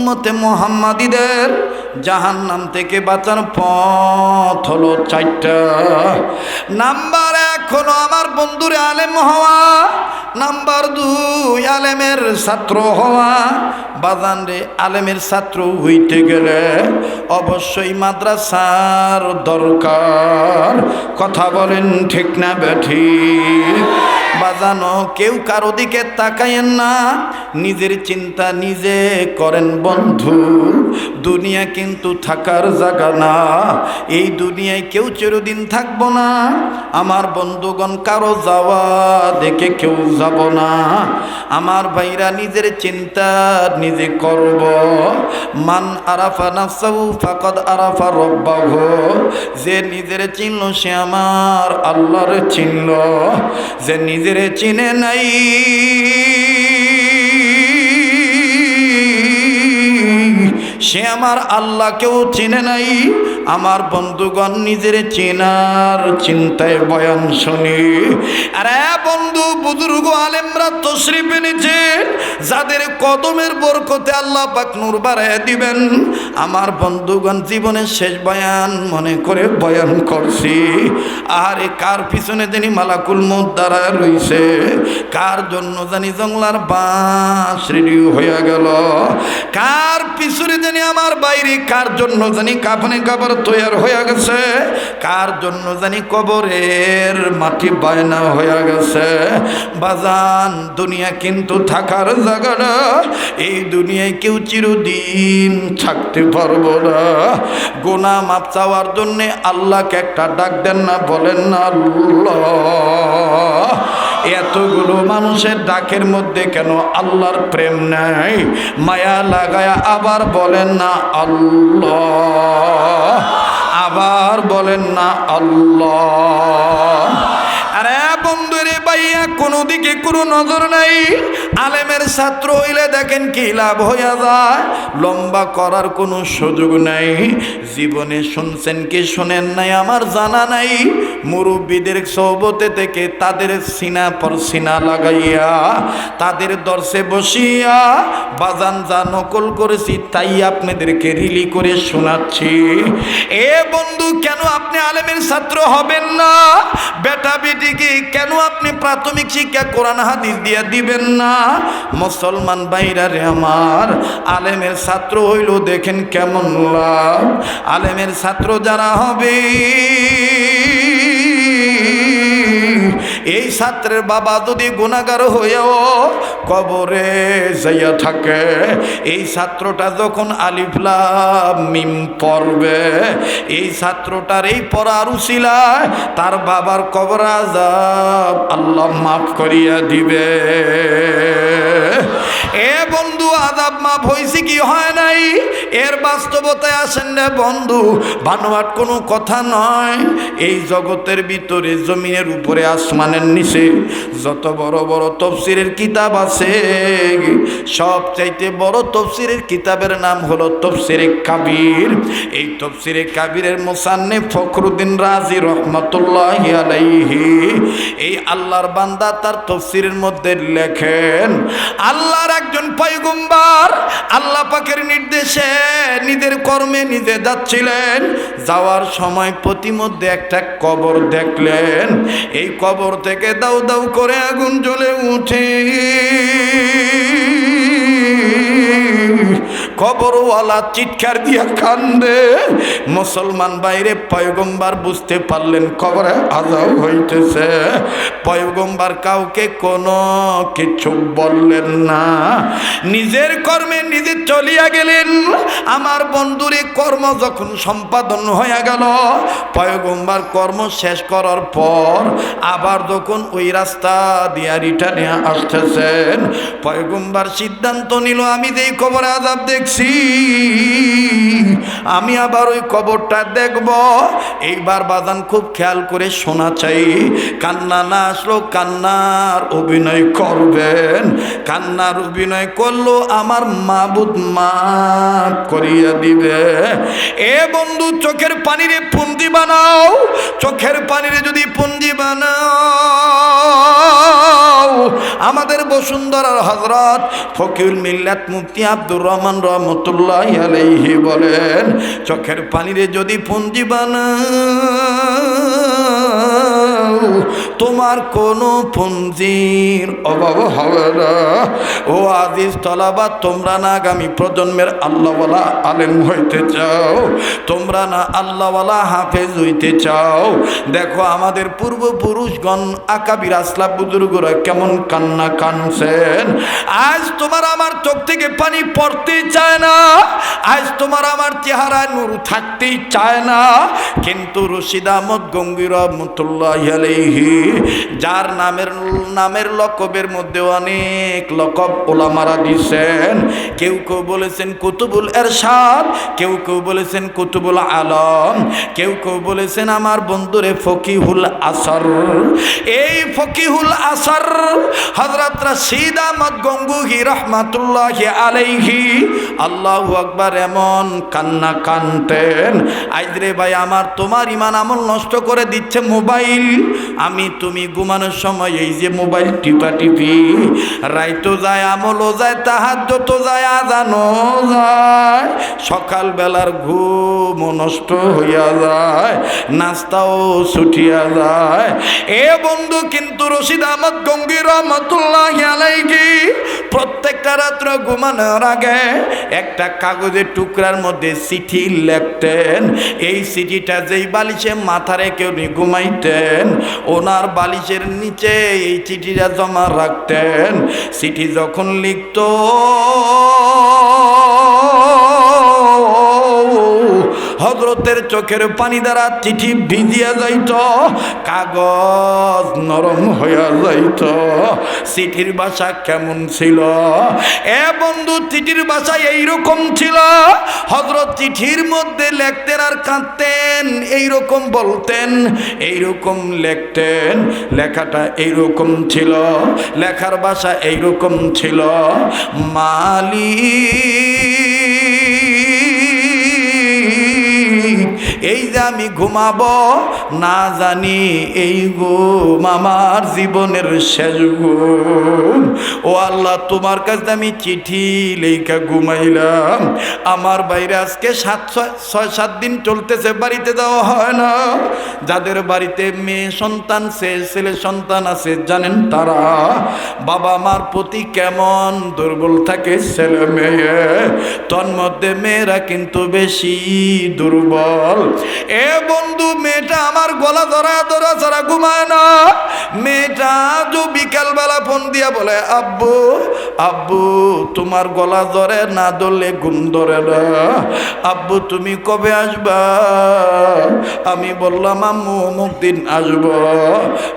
উম্মতে মুহাম্মাদীদের জাহান্নাম থেকে বাঁচার পথ হলো 4টা। নাম্বার 1 হলো আমার বন্ধুরে আলেম হওয়া, নাম্বার 2 আলেমের ছাত্র হওয়া। বাজান রে, আলেমের ছাত্র হইতে গেলে অবশ্যই মাদ্রাসার দরকার। কথা বলেন ঠিক না বেঠিক? বাজানো, কেউ কারো দিকে তাকায়েন না, নিজের চিন্তা নিজে করেন বন্ধু। দুনিয়া কিন্তু থাকার জায়গা না, এই দুনিয়ায় কেউ চিরদিন থাকবো না। আমার বন্ধুগণ, কারো যাওয়া দেখে কেউ যাব না। আমার ভাইরা, নিজের চিন্তা নিজে করব। মান আরাফা নাফসাহু ফাকাদ আরাফা রাব্বাহু। যে নিজের চিনল সে আমার আল্লাহর চিনল। যে নিজের চিনে নাই সে আমার আল্লাহকেও চিনে নাই। আমার বন্ধুগণ, নিজের চেনার চিন্তায় বয়ান শুনি। আরে বন্ধু, বুজুর্গ আলেমরা তশরিফ এনেছে, যাদের কদমের বরকতে আল্লাহ পাক নূর বাড়ায় দিবেন। আমার বন্ধুগণ, জীবনের শেষ বয়ান মনে করে বয়ান করছি। আরে কার পিছনে জানি মালাকুল মউত দাঁড়ায় রইছে, কার জন্য জানি জংলার বাঁশ রেডি হয়ে গেল, কার পিছনে জানি আমার বাইরে, কার জন্য জানি কাফনে কাপড় তৈরি হয়ে গেছে, কার জন্য জানি কবরের মাটি বায়না হয়ে গেছে। বাজান, দুনিয়া কিন্তু থাকার জায়গা না, এই দুনিয়ায় কেউ চিরদিন থাকতে পারবো না। গুনাহ মাফ চাওয়ার জন্য আল্লাহকে একটা ডাক দেন না, বলেন না আল্লাহ। এতগুলো মানুষের ডাকের মধ্যে কেন আল্লাহর প্রেম নাই? মায়া লাগায়া আবার বলেন না আল্লাহ, আবার বলেন না আল্লাহ। আরে বন্ধুরে ভাইয়া, কোনো দিকে কোনো নজর নাই। আলেমের ছাত্র হইলে দেখেন কি লাভ হইয়া যায়, লম্বা করার কোনো সুযোগ নাই। জীবনে শুনছেন কি শোনেন নাই আমার জানা নাই। মুরব্বীদের সহবতে থেকে তাদের সিনা পর সিনা লাগাইয়া, তাদের দর্শে বসিয়া বাজান যা নকল করেছি তাই আপনাদেরকে রিলি করে শোনাচ্ছি। এ বন্ধু, কেন আপনি আলেমের ছাত্র হবেন না? বেটা বেটিকে কেন আপনি প্রাথমিক শিক্ষা কোরআন হাদিস দিয়া দিবেন না? মুসলমান ভাইরা রে আমার, আলেমের ছাত্র হইল দেখেন কেমন লাভ। আলেমের ছাত্র যারা হবে, এই ছাত্রের বাবা যদি গুনাহগার হয়েও কবরে যাইয়া থাকে, এই ছাত্রটা যখন আলিফ লাম মিম পড়বে, এই ছাত্রটার এই পড়ার উসিলায় তার বাবার কবর আযাব আল্লাহ মাফ করিয়া দিবে। এ বন্ধু, আযাব মাফ হয়েছে কি হয় নাই, এর বাস্তবতায় আসেন না বন্ধু। বানোয়াট কোনো কথা নয়। এই জগতের ভিতরে, জমিনের উপরে, আসমানের নিচে যত বড় বড় তফসিরের কিতাব আছে, সবচাইতে বড় তফসিরের কিতাবের নাম হলো তফসিরে কাবির। এই তফসিরে কাবিরের মুসান্নিফ ফখরুদ্দিন রাজি রহমাতুল্লাহি আলাইহি, এই আল্লাহর বান্দা তার তফসিরের মধ্যে লেখেন, আল্লাহর একজন পয়গম্বর আল্লাহ পাকের নির্দেশে নিজের কর্মে নিজে যাচ্ছিলেন। যাওয়ার সময় প্রতিমধ্যে একটা কবর দেখলেন। এই কবর থেকে দাউ দাউ করে আগুন জ্বলে উঠে। কবরওয়ালা চিৎকার দিয়া কান্দে। মুসলমান বাইরে পয়গম্বর বুঝতে পারলেন কবরে আযাব হইতেছে। পয়গম্বর কাউকে কোনো কিছু বললেন না, নিজের কর্মে নিজে চলিয়া গেলেন। আমার বন্ধুরে কর্ম যখন সম্পাদন হয়ে গেল, পয়গম্বর কর্ম শেষ করার পর আবার যখন ওই রাস্তা দিয়া রিটার্নে আসতেছেন, পয়গম্বর সিদ্ধান্ত নিল, আমি যেই কবরে আযাব দেখছি আমি আবার ওই কবরটা দেখব। এইবার বাজান খুব খেয়াল করে শোনা চাই, কান্না না আসলো কান্নার অভিনয় করবেন। কান্নার অভিনয় করলো আমার মাবুদ মাফ করিয়া দিবে। এ বন্ধু, চোখের পানিরে পুঞ্জি বানাও, চোখের পানিরে যদি পুঞ্জি বানাও, আমাদের বসুন্ধরার হযরত ফকিহুল মিল্লাত মুফতি আব্দুর রহমান রহমতুল্লাহ আলাইহি বলেন, চোখের পানিরে যদি পুঞ্জি বানাও তোমার কোনো পুঞ্জির অভাব হবে না। ও আজিজ তলাবা, তোমরা না আগামী প্রজন্মের আল্লাহওয়ালা আলেম হইতে চাও, তোমরা না আল্লাহওয়ালা হাফেজ হইতে চাও, দেখো আমাদের পূর্বপুরুষগণ আকাবির আসলাফ বুজুর্গরা কেমন কান্না কানছেন। আজ তোমার আমার চোখ থেকে পানি পড়তে চায় না, আজ তোমার আমার চেহারায় নূর থাকতেই চায় না, কিন্তু রশিদ আহমদ গঙ্গী রহমতুল্লাহ আলাইহি, যার নামের লকবের মধ্যে অনেক লকব ওলামারা দিয়েছেন, কেউ কেউ বলেছেন কুতুবুল এরশাদ, কেউ কেউ বলেছেন কুতুবুল আলম, কেউ কেউ বলেছেন আমার বন্ধুরে ফকিহুল আসর। এই ফকিহুল আসর হযরত রশিদ আহমদ গঙ্গুহি রহমাতুল্লাহ আলাইহি, আল্লাহু আকবার, এমন কান্না কানতেন। আইজরে ভাই আমার তোমার ইমান আমল নষ্ট করে দিচ্ছে মোবাইল। আমি তুমি ঘুমানোর সময় এই যে মোবাইল টিপা টিপি, রাইতো যায়, আমলও যায়, তাহাজ্জুদও যায়, আযানও যায়, সকালবেলার ঘুমও নষ্ট হইয়া যায়, নাস্তাও ছুটিয়া যায়। এ বন্ধু, কিন্তু রশিদ আহমদ গঙ্গী রহমতুল্লাহ আলাইহি প্রত্যেকটা রাত্র ঘুমানোর আগে একটা কাগজের টুকরার মধ্যে চিঠি লিখতেন। এই চিঠিটা যেই বালিশে মাথা রেখে উনি ঘুমাইতেন, ওনার বালিশের নিচে এই চিঠিটা জমা রাখতেন। চিঠি যখন লিখত হযরতের চোখের পানি দ্বারা চিঠি ভিজিয়া যাইত, কাগজ নরম হইয়া যাইত। চিঠির ভাষা কেমন ছিল? এ বন্ধু, চিঠির ভাষা এইরকম ছিল। হযরত চিঠির মধ্যে লিখতেন আর কাঁদতেন, এইরকম বলতেন, এইরকম লিখতেন। লেখাটা এইরকম ছিল, লেখার ভাষা এইরকম ছিল, এই যে আমি ঘুমাবো না জানি এই ঘুম আমার জীবনের শেষ ঘুম। ও আল্লাহ, তোমার কাছে আমি চিঠি লেখা ঘুমাইলাম, আমার বাইরে আজকে 6-7 দিন চলতেছে, বাড়িতে যাওয়া হয় না। যাদের বাড়িতে মেয়ে সন্তান ছেলে সন্তান আছে জানেন তারা বাবা মার প্রতি কেমন দুর্বল থাকে ছেলে মেয়ে, তন্মধ্যে মেয়েরা কিন্তু বেশি দুর্বল। এ বন্ধু, মেয়েটা আমার গলা ধরা ধরা ছাড়া ঘুমায় না। মেয়েটা আজও বিকালবেলা ফোন দিয়া বলে, আব্বু আব্বু তোমার গলা ধরে না, ধরলে ঘুম ধরে না, আব্বু তুমি কবে আসবা? আমি বললাম আম্মু অমুক দিন আসবো।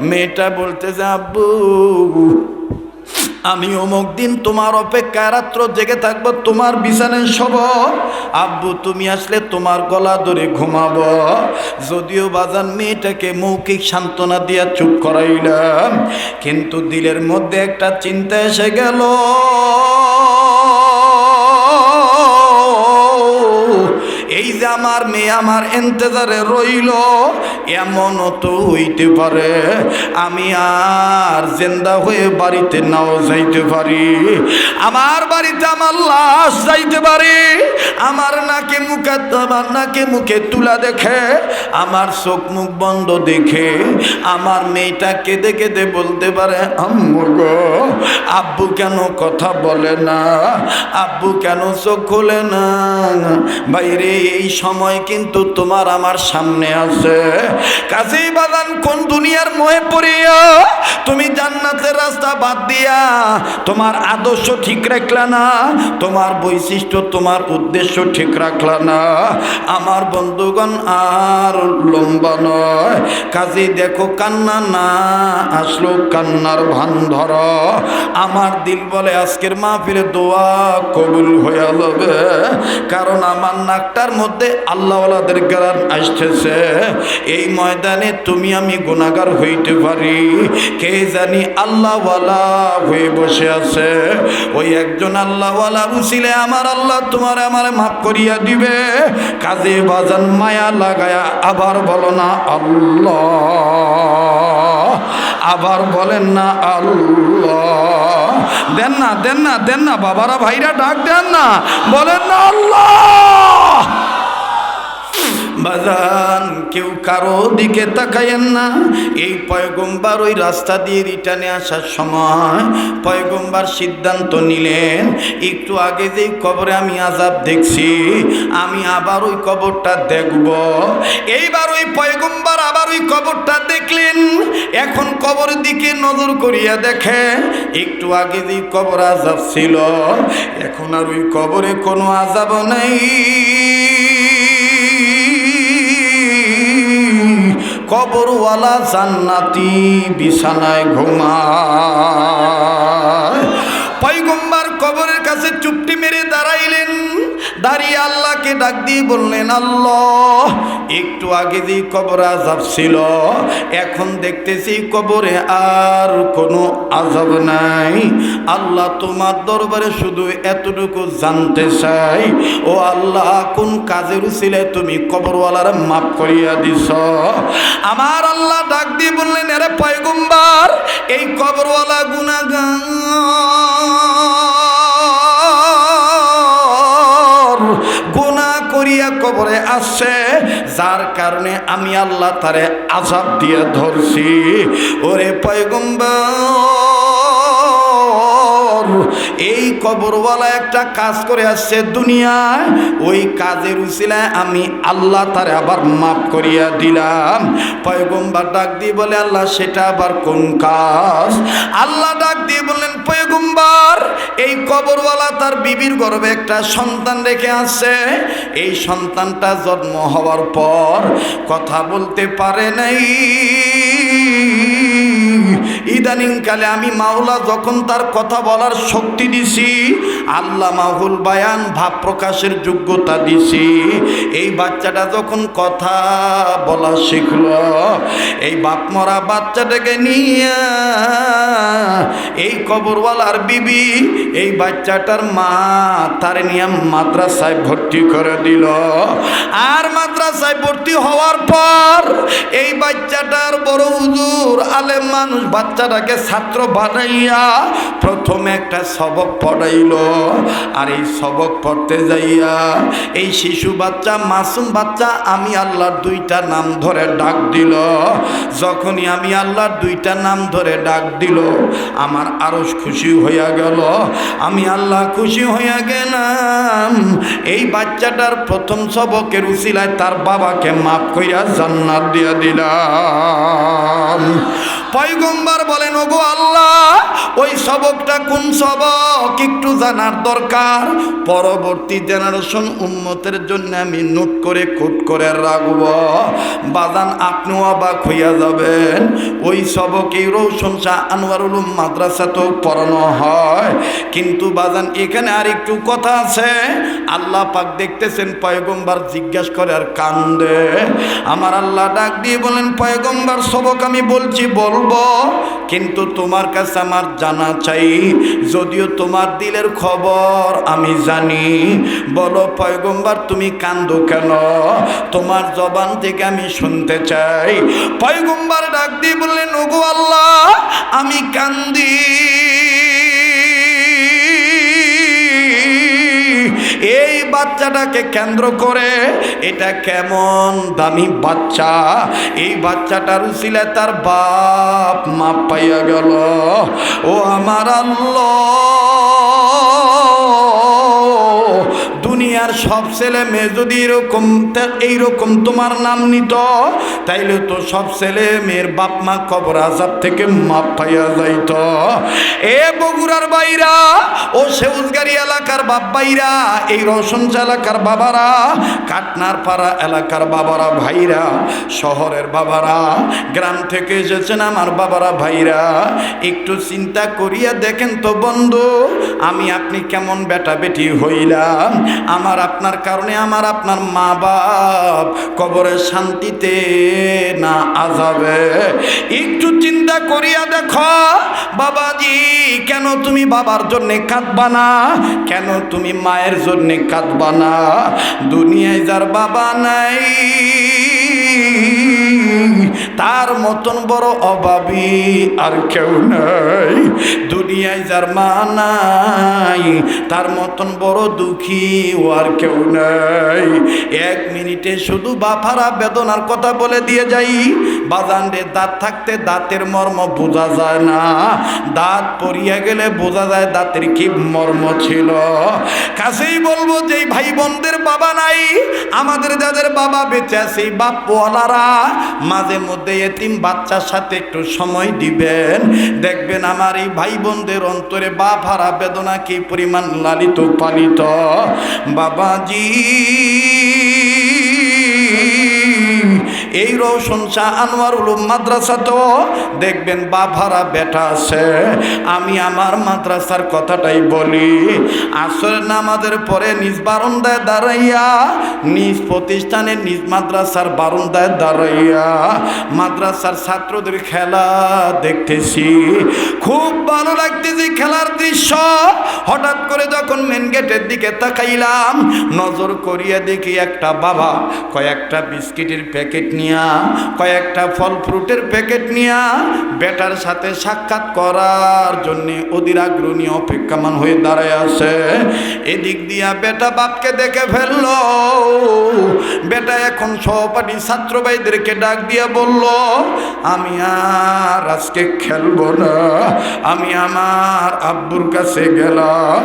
মেয়েটা বলতেছে, আব্বু আমি অমুক দিন তোমার অপেক্ষায় রাত্র জেগে থাকবো, তোমার বিছানায় শোব, আব্বু তুমি আসলে তোমার গলা ধরে ঘুমাবো। যদিও বাজান মেয়েটাকে মৌখিক সান্ত্বনা দিয়া চুপ করাইলাম, কিন্তু দিলের মধ্যে একটা চিন্তা এসে গেল, এই যে আমার মেয়ে আমার ইন্তজারে রইল, এমনও তো হইতে পারে আমি আর জিন্দা হয়ে বাড়িতে নাও যাইতে পারি, আমার বাড়িতে আমার লাশ যাইতে পারে, আমার নাকে মুখে তুলা দেখে, আমার চোখ মুখ বন্ধ দেখে আমার মেয়েটা কেঁদে কেঁদে বলতে পারে, আম্মু গো আব্বু কেন কথা বলে না, আব্বু কেন চোখ খোলে না? বাইরে এই সময় কিন্তু তোমার আমার সামনে আছে। কাজেই বাগান কোন দুনিয়ার মোহে পড়িয়া তুমি জান্নাতের রাস্তা বাদ দিয়া তোমার আদর্শ ঠিক রাখলা না, তোমার বৈশিষ্ট্য তোমার উদ্দেশ্য উদ্দেশ্য ঠিক রাখলা না। আমার বন্ধুগণ আর লম্বা নয়, কাজে দেখো কান্না না আসলো কান্নার ভান ধর। আমার দিল বলে আজকের মাহফিলে দোয়া কবুল হয়ে যাবে, কারণ আমার নাকটার মধ্যে আল্লাহওয়ালাদের গান আসতেছে। এই ময়দানে তুমি আমি গুনাহগার হইতে পারি, কে জানি আল্লাহওয়ালা হয়ে বসে আছে। ওই একজন আল্লাহওয়ালার উসিলে আমার আল্লাহ তোমার আমারে মাফ করিয়া দিবে। কাজে বাজান মায়া লাগায়া আবার বলো না আল্লাহ, আবার বলেন না আল্লাহ। দেন না দেন না দেন না বাবারা ভাইরা ডাক দেন না, বলেন না আল্লাহ। বাজান কেউ কারো দিকে তাকায়েন না। এই পয়গম্বর ওই রাস্তা দিয়ে রিটার্নে আসার সময় পয়গম্বর সিদ্ধান্ত নিলেন, একটু আগে যেই কবরে আমি আযাব দেখছি আমি আবার ওই কবরটা দেখব। এইবার ওই পয়গম্বর আবার ওই কবরটা দেখলেন। এখন কবরের দিকে নজর করিয়া দেখে একটু আগে যেই কবর আযাব ছিল এখন আর ওই কবরে কোনো আযাব নাই। কবরওয়ালা জান্নাতি বিছানায় ঘুমায়। পয়গম্বর কবরের কাছে চুপটি মেরে দাঁড়াইলেন, দাঁড়িয়ে আল্লাহকে ডাক দিয়ে বললেন, আল্লাহ একটু আগে যে কবর আযাব ছিল এখন দেখতেছি কবরে আর কোনো আযাব নাই। আল্লাহ তোমার দরবারে শুধু এতটুকু জানতে চাই, ও আল্লাহ কোন কাজের উসিলে তুমি কবরওয়ালার মাফ করিয়া দিছ? আমার আল্লাহ ডাক দিয়ে বললেন, আরে পয়গম্বর এই কবরওয়ালা গুনাহ করিয়া কবরে আসছে, যার কারণে আমি আল্লাহ তারে আযাব দিয়ে ধরছি। ওরে পয়গম্বর এই কবরওয়ালা একটা কাজ করে আসছে দুনিয়ায়, ওই কাজের উসিলায় আমি আল্লাহ তারে আবার মাফ করিয়া দিলাম। পয়গম্বর ডাক দিয়ে বলে, আল্লাহ সেটা আবার কোন কাজ? আল্লাহ ডাক দিয়ে বললেন, পয়গম্বর এই কবরওয়ালা তার বিবির গর্ভে একটা সন্তান রেখে আসছে। এই সন্তানটা জন্ম হওয়ার পর কথা বলতে পারে নাই। ইদানিং কালে আমি মাওলা যখন তার কথা বলার শক্তি দিছি, আল্লাহ মাহুল বায়ান ভাব প্রকাশের যোগ্যতা দিছি, এই বাচ্চাটা যখন কথা বলা শিখলো, এই বাপ মরা বাচ্চাটাকে নিয়ে এই কবরওয়ালার বিবি এই বাচ্চাটার মা তার নিয়ে মাদ্রাসায় ভর্তি করে দিল। আর মাদ্রাসায় ভর্তি হওয়ার পর এই বাচ্চাটার বড় হুজুর আলেম মানুষ বাচ্চাটাকে ছাত্র বানাইয়া প্রথমে একটা সবক পড়াইল। আর এই সবক পড়তে যাইয়া এই শিশু বাচ্চা মাসুম বাচ্চা আমি আল্লাহর দুইটা নাম ধরে ডাক দিল। যখনই আমি আল্লাহর দুইটা নাম ধরে ডাক দিল আমার আরশ খুশি হইয়া গেল, আমি আল্লাহ খুশি হইয়া গেলাম। এই বাচ্চাটার প্রথম সবকের উসিলায় তার বাবাকে মাফ কইরা জান্নাত দিয়া দিলাম। পয়গম্বর বলেন, ওগো আল্লাহ ওই সবকটা কোন সবক একটু জানার দরকার, পরবর্তী জেনারেশন উম্মতের জন্য আমি নোট করে কোট করে রাখব। বাজান আপনিও অবাক হইয়া যাবেন, ওই সবকে রৌশন শাহ আনোয়ারুল উলুম মাদ্রাসাতেও পড়ানো হয়। কিন্তু বাজান এখানে আর একটু কথা আছে। আল্লাহ পাক দেখতেছেন পয়গম্বর জিজ্ঞাসা করে আর কান্দে। আমার আল্লাহ ডাক দিয়ে বলেন, পয়গম্বর সবক আমি বলছি বলবো, কিন্তু তোমার কাছে আমার জানা চাই, যদিও তোমার দিলের খবর আমি জানি। বলো পয়গম্বর তুমি কান্দো কেন? তোমার জবান থেকে আমি শুনতে চাই। পয়গম্বর ডাক দিয়ে বললেন, ওগো আল্লাহ আমি কান্দি এই বাচ্চাটাকে কেন্দ্র করে। এটা কেমন দামি বাচ্চা, এই বাচ্চাটার উসিলায় তার বাপ মা পাইয়া গেল। ও আমার আল্লাহ দুনিয়া দুনিয়ার সব ছেলে মেয়ে যদি এইরকম তোমার নাম নিত, তাইলে তো সব ছেলে মেয়ের বাপ মা কবর আযাব থেকে মাপ পাইয়া যাইত। এ বগুড়ার বাইরা, ও সেউজগাড়ি এলাকার বাপ ভাইরা, এই রওশনশাহ এলাকার বাবারা, কাটনার পাড়া এলাকার বাবারা, ভাইরা, শহরের বাবারা, গ্রাম থেকে এসেছেন আমার বাবারা, ভাইরা, একটু চিন্তা করিয়া দেখেন তো বন্ধু, আমি আপনি কেমন বেটা বেটি হইলাম। আমার আপনার কারণে আমার আপনার মা বাপ কবরে শান্তিতে না আযাবে। একটু চিন্তা করিয়া দেখো বাবাজি, কেন তুমি বাবার জন্য কাঁদবা না? কেন তুমি মায়ের জন্য কাঁদবা না? দুনিয়ায় যার বাবা নাই তার মতন বড় অভাবী আর কেউ নাই। দুনিয়ায় যার মা নাই তার মতন বড় দুঃখী ও আর কেউ নাই। এক মিনিটে শুধু বাফারা বেদনার কথা বলে দিয়ে যাই। বাজান রে, দাঁত থাকতে দাঁতের মর্ম বোঝা যায় না, দাঁত পড়িয়া গেলে বোঝা যায় দাঁতের কি মর্ম ছিল। কাছেই বলবো যে ভাই বোনদের বাবা নাই, আমাদের যাদের বাবা বেঁচে আছে বাপওয়ালারা মাঝে মধ্যে এতিম বাচ্চার সাথে একটু সময় দিবেন, দেখবেন আমার এই ভাই বোনদের অন্তরে বাপ হারা বেদনা কি পরিমাণ লালিত পালিত। বাবাজি, এই রওশনশাহ আনোয়ারুল উলুম মাদ্রাসা তো দেখবেন বাভারা বেটা আছে। আমি আমার মাদ্রাসার কথাটাই বলি, আসরের নামাজের পরে নিজ বারান্দায় দাঁড়াইয়া, নিজ প্রতিষ্ঠানে নিজ মাদ্রাসার বারান্দায় দাঁড়াইয়া মাদ্রাসার ছাত্রদের খেলা দেখতেছি, খুব ভালো লাগতেছে খেলার দৃশ্য। হঠাৎ করে যখন মেন গেটের দিকে তাকাইলাম, নজর করিয়া দেখি একটা বাবা কয়েকটা বিস্কিটের প্যাকেট নিয়া, কয়েকটা ফল ফ্রুটের প্যাকেট নিয়া বেটার সাথে সাক্ষাৎ করার জন্য অধীর আগ্রহী অপেক্ষামান হয়ে দাঁড়ায় আছে। এদিক দিয়া বেটা বাপকে দেখে ফেললো। বেটা এখন সহপাঠী ছাত্র ভাইদেরকে ডাক দিয়া বলল, আমি আর আজকে খেলবো না, আমি আমার আব্বুর কাছে গেলাম।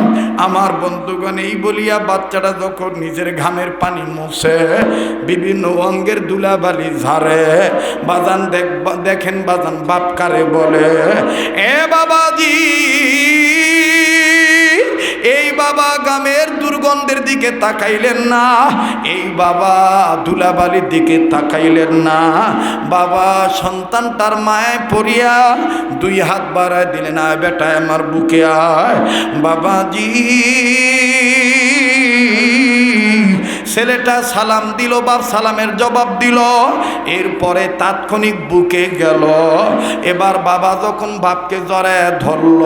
আমার বন্ধুগণ এই বলিয়া বাচ্চাটা যখন নিজের ঘামের পানি মুছে বিভিন্ন অঙ্গের ধুলাবালি ঝাড়ে, বাজান দেখেন বাজান বাপ কারে বলে। এ বাবাজি, এই বাবা গামের দুর্গন্ধের দিকে তাকাইলেন না, এই বাবা ধুলাবালির দিকে তাকাইলেন না। বাবা সন্তানটার মায়ে পড়িয়া দুই হাত বাড়ায় দিলেন, আয় বেটা আমার বুকে আয়। বাবাজি, ছেলেটা সালাম দিল, বাপ সালামের জবাব দিল, এরপরে তাৎক্ষণিক বুকে গেল। এবার বাবা যখন বাপকে জড়ায় ধরল,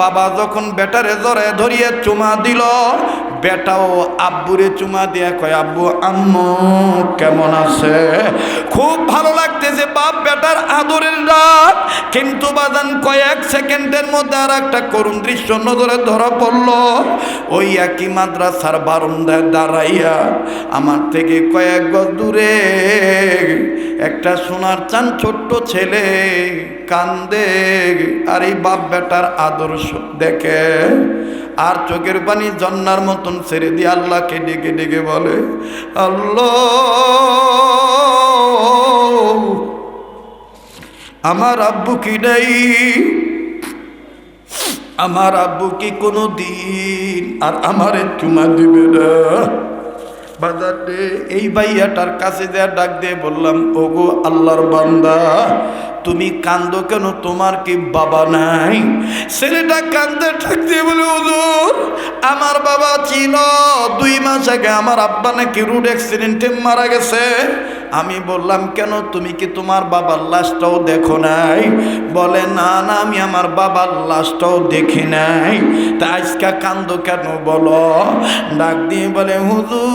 বাবা যখন বেটারে জড়ায় ধরিয়ে চুমা দিল, বেটাও আব্বুরে চুমা দিয়ে কয়, আব্বু আম্মু কেমন আছে? খুব ভালো লাগতেছে বাপ বেটার আদরের ডাক। কিন্তু বাজান কয়েক সেকেন্ডের মধ্যে আর একটা করুণ দৃশ্য নজরে ধরা পড়ল। ওই একই মাদ্রাসার বারান্দায় দাঁড়াইয়া আমার থেকে কয়েক গজ দূরে একটা সোনার চান ছোট্ট ছেলে কান্দে। আর এই বাপ বেটার আদর্শ দেখে আর চোখের পানি জন্নার মতন ছেড়ে দিয়ে আল্লাহকে ডেকে ডেকে বলে, আল্লাহ, আমার আব্বু কি নাই? আমার আব্বু কি কোনো দিন আর আমারে চুমা দিবে না? বাজারে এই ভাইয়াটার কাছে যা ডাক দিয়ে বললাম, ওগো আল্লাহর বান্দা, তুমি কান্দো কেন? তোমার কি বাবা নাই? ছেলেটা কান্দে থাকতে বলে, হুজুর আমার বাবা ছিল, 2 মাস আগে আমার আব্বা নাকি রোড অ্যাক্সিডেন্টে মারা গেছে। আমি বললাম, কেন তুমি কি তোমার বাবার লাশটাও দেখো নাই? বলে, না না, আমি আমার বাবার লাশটাও দেখি নাই। তা আজকে কান্দো কেন বলো? ডাক দিয়ে বলে, হুজুর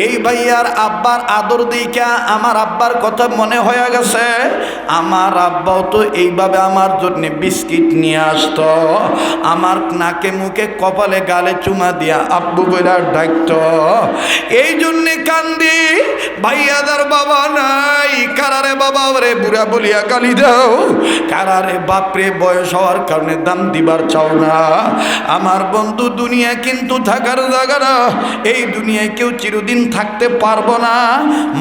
এই ভাইয়ার আব্বার আদর দিকা আমার আব্বার কথা মনে হয়ে গেছে, আমার আব্বাও তো এইভাবে আমার জন্য বিস্কিট নিয়ে আসতো, আমার নাকে মুখে কপালে গালে চুমা দিয়া আব্বু বইলা ডাকতো। এই জন্যে কান্দি, ভাইয়াদার বাবা নাই, কারারে বাবা রে বুড়া বলিয়া গালি দাও, কারারে বাপরে বয়স হওয়ার কারণে দাম দিবার চাও না। আমার বন্ধু, দুনিয়া কিন্তু থাকার জায়গা না, এই দুনিয়ায় কেউ চিরদিন থাকতে পারবো না।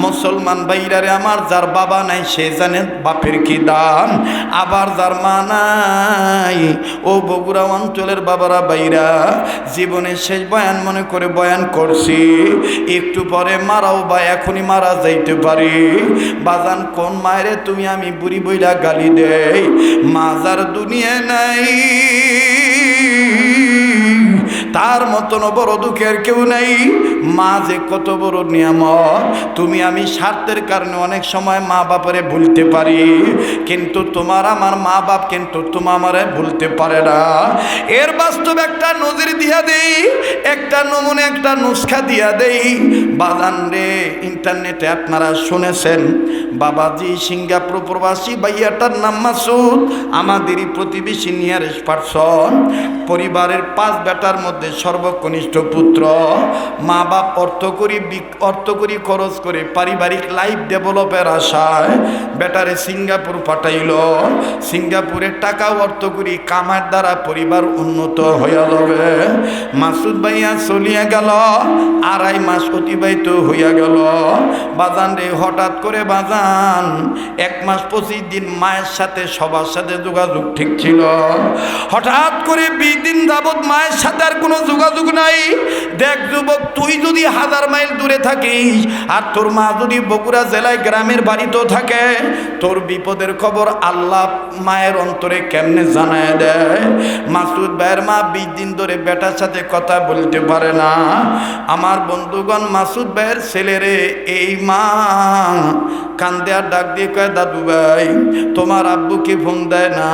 মুসলমান ভাইরারে আমার, যার বাবা নাই সে জানে বাপের কি দাম, আবার যার মা নাই, ও বগুড়া অঞ্চলের বাবারা বাইরা, জীবনের শেষ বয়ান মনে করে বয়ান করছি, একটু পরে মারাও বা এখনই মারা যাইতে পারি। বাজান কোন মায়েরে তুমি আমি বুড়ি বইলা গালি দেই, মা যার দুনিয়া নাই তার মতন বড় দুঃখের কেউ নাই। মা যে কত বড় নিয়ামত, তুমি আমি স্বার্থের কারণে অনেক সময় মা বাপরে ভুলতে পারি, কিন্তু তোমার আমার মা বাপ কিন্তু তোমার আমারে ভুলতে পারে না। এর বাস্তব একটা নজির দিয়া দেই, একটা নমুনা, একটা নুসখা দিয়া দেই। বাজান রে, ইন্টারনেটে আপনারা শুনেছেন বাবাজি সিঙ্গাপুর প্রবাসী, ভাইয়াটার নাম মাসুদ, আমাদেরই প্রতিবেশী নিয়ারেস্ট পারসন, পরিবারের 5 বেটার মধ্যে সর্বকনিষ্ঠ পুত্র। মা বাপ অর্থ করি খরচ করে পারিবারিক লাইফ ডেভেলপের আশায় বেটারে সিঙ্গাপুর পাঠাইল। সিঙ্গাপুরের টাকা অর্থ করি কামার দ্বারা পরিবার উন্নত হইয়া যাবে। মাসুদ ভাইয়া চলিয়া গেল, 2.5 মাস অতিবাহিত হইয়া গেল। বাজান রে, হঠাৎ করে বাজান 1 মাস 25 দিন মায়ের সাথে সবার সাথে যোগাযোগ ঠিক ছিল, হঠাৎ করে 20 দিন যাবৎ মায়ের সাথে আর কোনো যোগাযোগ নাই। দেখ যুবক, তুই যদি 1000 মাইল দূরে থাকিস আর তোর মা যদি বগুড়া জেলায় গ্রামের বাড়িতেও থাকে, তোর বিপদের খবর আল্লাহ মায়ের অন্তরে কেমনে জানায় দেয়। মাসুদ ভাইয়ের মা 20 দিন ধরে বেটার সাথে কথা বলতে পারে না। আমার বন্ধুগণ, মাসুদ ভাইয়ের ছেলেরে এই মা কান্দে আর ডাক দিয়ে কয়, দাদু ভাই তোমার আব্বু কি ফোন দেয় না?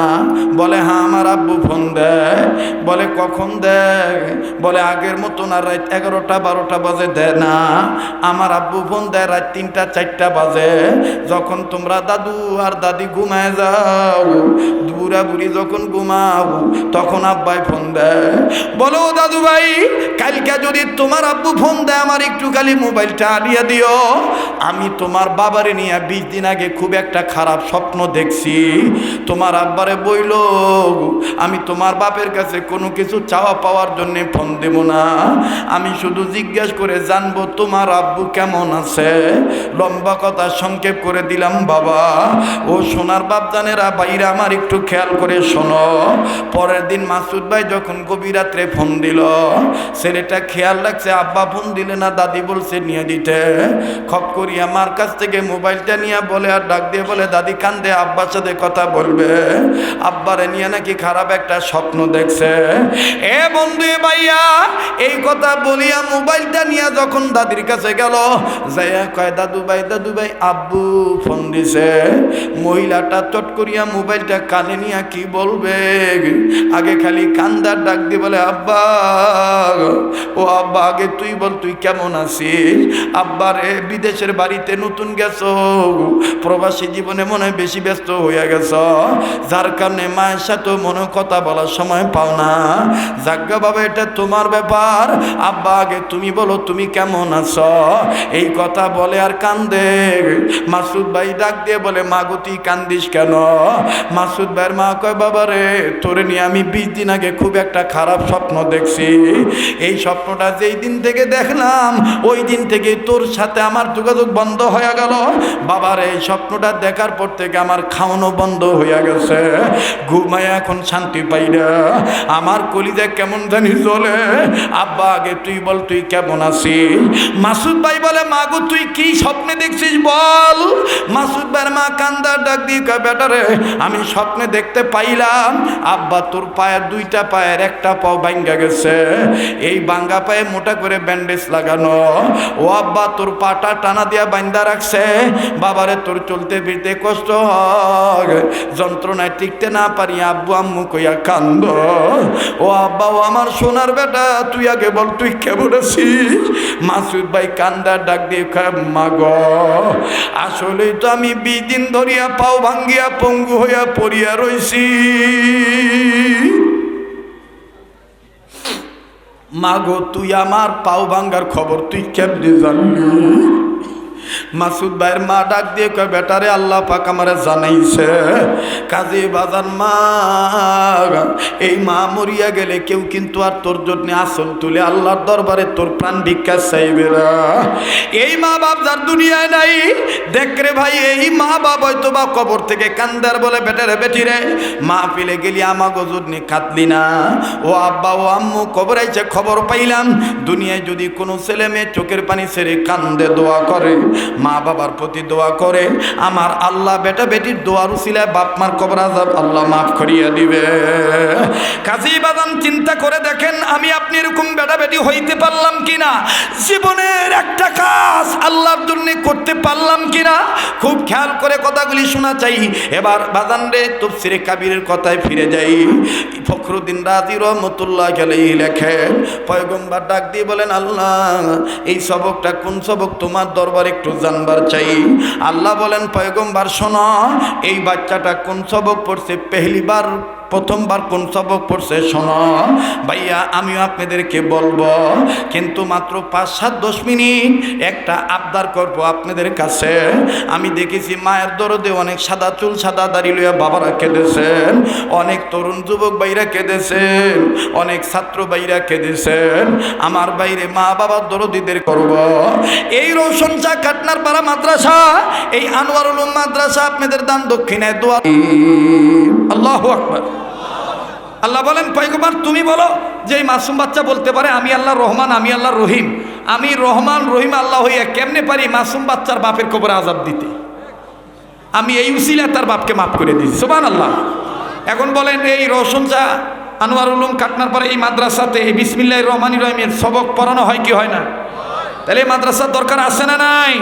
বলে হ্যাঁ আমার আব্বু ফোন দেয়। বলে কখন দেয়? বলে আগের মতন আর রাত 11টা 12টা বাজে দেয় না, আমার আব্বু ফোন দেয় রাত 3টা 4টা বাজে, যখন তোমরা দাদু আর দাদি ঘুমায় যাও, বুড়া বুড়ি যখন ঘুমাও তখন আব্বাই ফোন দেয়। বলো দাদু ভাই, কালকে যদি তোমার আব্বু ফোন দেয় আমার একটু খালি মোবাইলটা আনিয়ে দিও, আমি তোমার বাবারে নিয়ে 20 দিন আগে খুব একটা খারাপ স্বপ্ন দেখছি। তোমার আব্বারে বইল আমি তোমার বাপের কাছে কোনো কিছু চাওয়া পাওয়ার জন্য ফোন দেব না, আমি শুধু জিজ্ঞাসা করে জানবো তোমার আব্বু কেমন আছে। লম্বা কথা সংক্ষেপ করে দিলাম বাবা। ও সোনার বাপজানেরা বাইরে আমার একটু খেয়াল করে শোনো। পরের দিন মাসুদ ভাই যখন গভীর রাত্রে ফোন দিল, ছেলেটা খেয়াল রাখছে আব্বা ফোন দিলে না, দাদি বলছে নিয়ে দিতে। খপ করি আমার কাছ থেকে মোবাইলটা নিয়ে বলে আর ডাক দিয়ে বলে, দাদি কান্দে আব্বার সাথে কথা বলবে, আব্বারে নিয়ে নাকি খারাপ একটা স্বপ্ন দেখছে। এ বন্ধু ভাইয়া, এই কথা বলিয়া মোবাইলটা নিয়ে যখন দাদির কাছে গেল, যাইয়া কয় দাদু ভাই আব্বু ফোন দিছে। মহিলাটা চট করিয়া মোবাইলটা কানে নিয়ে কি বলবে, আগে খালি কান্দার ডাক দিয়ে বলে, আব্বা ও আব্বা আগে তুই বল তুই কেমন আছিস? আব্বারে বিদেশের বাড়িতে নতুন গেছো, প্রবাসী জীবনে মনে হয় বেশি ব্যস্ত হইয়া গেছ, যার কারণে মায়ের সাথে মনে কথা বলার সময় পাও না। যাজ্ঞা বাবা এটা তোমার ব্যাপার, আব্বা আগে তুমি বলো তুমি কেমন আছো। এই কথা বলে আর কান্দে। মাসুদ ভাই ডাক দিয়ে বলে, মা গো তুই কান্দিস কেন? মাসুদ ভাইয়ের মা কয়, বাবা রে তোরে নিয়ে আমি 20 দিন আগে খুব একটা খারাপ স্বপ্ন দেখছি, এই স্বপ্নটা যেই দিন থেকে দেখলাম ওই দিন থেকে তোর সাথে আমার যোগাযোগ বন্ধ হয়ে গেল। বাবার এই স্বপ্নটা দেখার পর থেকে আমার খাওয়ানো বন্ধ হয়ে গেছে, ঘুমায় এখন শান্তি পাই না, আমার কলিজা কেমন জানি চলে। আব্বা আগে তুই বল তুই কেমন আছিস? মাসুদ ভাই বলে, মা গো তুই কি স্বপ্নে দেখছিস বল। মাসুদ ভাইয়ের মা কান্দার ডাক দিয়ে কয় বেটারে আমি স্বপ্নে দেখতে পাইলাম আব্বা তোর পায়ের দুইটা পায়ের একটা পাও ভাঙ্গা গেছে, এই ভাঙ্গা পায়ে মোটা করে ব্যান্ডেজ লাগানো, ও আব্বা তোর পাটা টানা দিয়া বান্ধা রাখছে, বাবারে তোর চলতে ফিরতে কষ্ট হয়, যন্ত্রণায় টিকতে না পারি আব্বু আম্মু কইয়া কান্দ। ও আব্বা ও আমার সোনার বেটা তুই আগে বল তুই কেমন আছিস? মাসুদ ভাই কান্দার ডাক দিয়ে মা গো আসলেই তো আমি 20 দিন ধরিয়া পাও ভাঙ্গিয়া পঙ্গু হইয়া পড়িয়া রইছি। মাগো তুই আমার পাও ভাঙ্গার খবর তুই কেমনে জানলি? মাসুদ ভাইয়ের মা ডাক দিয়ে কয় বেটারে আল্লাহ পাক আমারে জানাইছে কাজী বাজার মা, এই মা মরিয়া গেলে কেউ কিন্তু আর তোর জন্য আসল তুলে আল্লাহর দরবারে তোর প্রাণ ভিক্ষা চাইবে না। এই মা বাপ যার দুনিয়ায় নাই দেখ রে ভাই, এই মা বাপ হয়তো বা কবর থেকে কান্দার বলে বেটারে বেটিরে মা পিলে গেলি আমাগো জন্য কাঁদলি না। ও আব্বা ও আম্মু কবর আইছে খবর পাইলাম দুনিয়ায় যদি কোনো ছেলে মেয়ে চোখের পানি ছেড়ে কান্দে দোয়া করে মা বাবার প্রতি দোয়া করে আমার আল্লাহ বেটা বেটির দোয়ার উসিলায় বাপ মার কবর আযাব আল্লাহ মাফ করিয়ে দিবে। কাজী বাদান চিন্তা করে দেখেন আমি আপনি এরকম বেটা বেটি হইতে পারলাম কিনা, জীবনের একটা কাজ আল্লাহর জন্য করতে পারলাম কিনা, খুব খেয়াল করে কথাগুলি শোনা চাই। এবার বাদান রে তাফসীরে কাবীরের কথায় ফিরে যাই। ফখরুদ্দিন রাজি রহমতুল্লাহ আলাইহি লেখেন পয়গম্বর ডাক দিয়ে বলেন আল্লাহ এই সবকটা কোন সবক তোমার দরবারে একটু জানবার চাই। আল্লাহ বলেন পয়গম্বর শোনো এই বাচ্চাটা কোন সবক পড়ছে, পেহলিবার প্রথমবার কোন সবক পড়ছে শোনো। ভাইয়া আমিও আপনাদেরকে বলবো কিন্তু মাত্র 5-7-10 মিনিট একটা আবদার করব আপনাদের কাছে। আমি দেখেছি মায়ের দরদে অনেক সাদা চুল সাদা দাড়ি লইয়া বাবারা কেঁদেছেন, অনেক তরুণ যুবক ভাইরা কেঁদেছেন, অনেক ছাত্র ভাইরা কেঁদেছেন। আমার বাইরে মা বাবার দরদিদের করব। এই রোশন চা কাটনার পাড়া মাদ্রাসা, এই আনোয়ারুল উলুম মাদ্রাসা আপনাদের দান দক্ষিণায় দোয়া। আল্লাহু আকবার। আল্লাহ বলেন পয়গম্বর তুমি বলো যে এই মাসুম বাচ্চা বলতে পারে আমি আল্লাহ রহমান আমি আল্লাহ রহিম, আমি রহমান রহিম আল্লাহ হইয়া কেমনে পারি মাসুম বাচ্চার বাপের কবরে আযাব দিতে? আমি এই উসিলায় তার বাপকে মাফ করে দিয়েছি। সুবহানাল্লাহ। এখন বলেন এই রওশন চা আনোয়ারুল উলুম কাটনার পরে এই মাদ্রাসাতে এই বিসমিল্লাহির রহমানির রহিমের সবক পড়ানো হয় কি হয় না? তাহলে এই মাদ্রাসার দরকার আছে না নাই?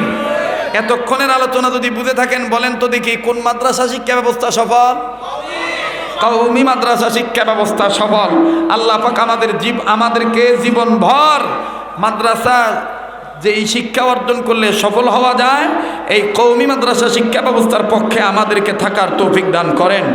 এতক্ষণের আলোচনা যদি বুঝে থাকেন বলেন তো দেখি কোন মাদ্রাসা শিক্ষা ব্যবস্থা সফল? কওমি মাদ্রাসা শিক্ষা ব্যবস্থা সফল। আল্লাহ পাক আমাদেরকে জীবনভর মাদ্রাসা যে এই শিক্ষা অর্জন করলে সফল হওয়া যায় এই কওমি মাদ্রাসা শিক্ষা ব্যবস্থার পক্ষে আমাদেরকে থাকার তৌফিক দান করেন।